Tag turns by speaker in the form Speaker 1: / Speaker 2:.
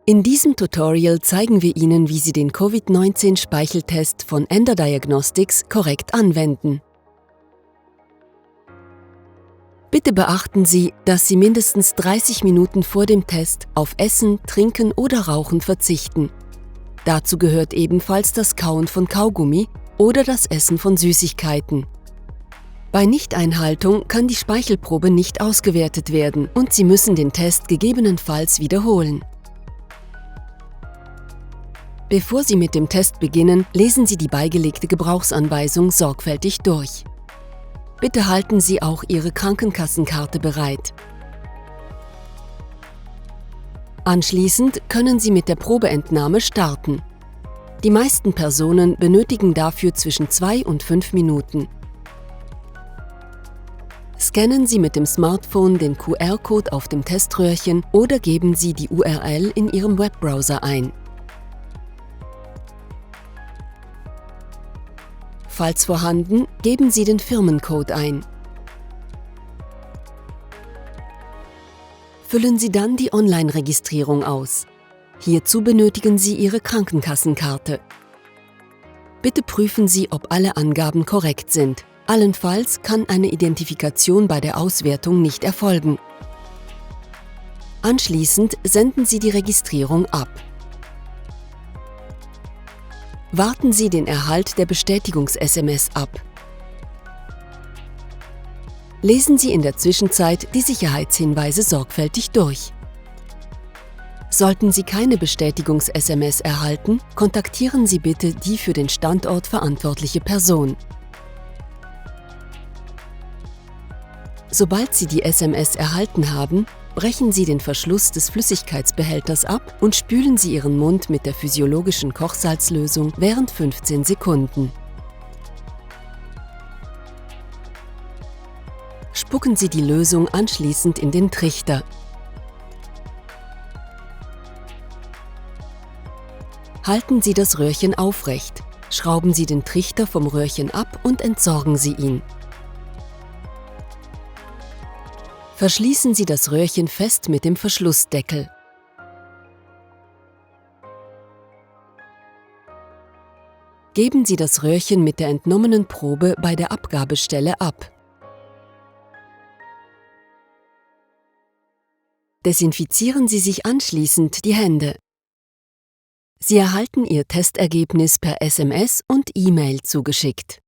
Speaker 1: In diesem Tutorial zeigen wir Ihnen, wie Sie den Covid-19-Speicheltest von Ender Diagnostics korrekt anwenden. Bitte beachten Sie, dass Sie mindestens 30 Minuten vor dem Test auf Essen, Trinken oder Rauchen verzichten. Dazu gehört ebenfalls das Kauen von Kaugummi oder das Essen von Süßigkeiten. Bei Nichteinhaltung kann die Speichelprobe nicht ausgewertet werden und Sie müssen den Test gegebenenfalls wiederholen. Bevor Sie mit dem Test beginnen, lesen Sie die beigelegte Gebrauchsanweisung sorgfältig durch. Bitte halten Sie auch Ihre Krankenkassenkarte bereit. Anschließend können Sie mit der Probeentnahme starten. Die meisten Personen benötigen dafür zwischen 2 und 5 Minuten. Scannen Sie mit dem Smartphone den QR-Code auf dem Teströhrchen oder geben Sie die URL in Ihrem Webbrowser ein. Falls vorhanden, geben Sie den Firmencode ein. Füllen Sie dann die Online-Registrierung aus. Hierzu benötigen Sie Ihre Krankenkassenkarte. Bitte prüfen Sie, ob alle Angaben korrekt sind. Allenfalls kann eine Identifikation bei der Auswertung nicht erfolgen. Anschließend senden Sie die Registrierung ab. Warten Sie den Erhalt der Bestätigungs-SMS ab. Lesen Sie in der Zwischenzeit die Sicherheitshinweise sorgfältig durch. Sollten Sie keine Bestätigungs-SMS erhalten, kontaktieren Sie bitte die für den Standort verantwortliche Person. Sobald Sie die SMS erhalten haben, brechen Sie den Verschluss des Flüssigkeitsbehälters ab und spülen Sie Ihren Mund mit der physiologischen Kochsalzlösung während 15 Sekunden. Spucken Sie die Lösung anschließend in den Trichter. Halten Sie das Röhrchen aufrecht, schrauben Sie den Trichter vom Röhrchen ab und entsorgen Sie ihn. Verschließen Sie das Röhrchen fest mit dem Verschlussdeckel. Geben Sie das Röhrchen mit der entnommenen Probe bei der Abgabestelle ab. Desinfizieren Sie sich anschließend die Hände. Sie erhalten Ihr Testergebnis per SMS und E-Mail zugeschickt.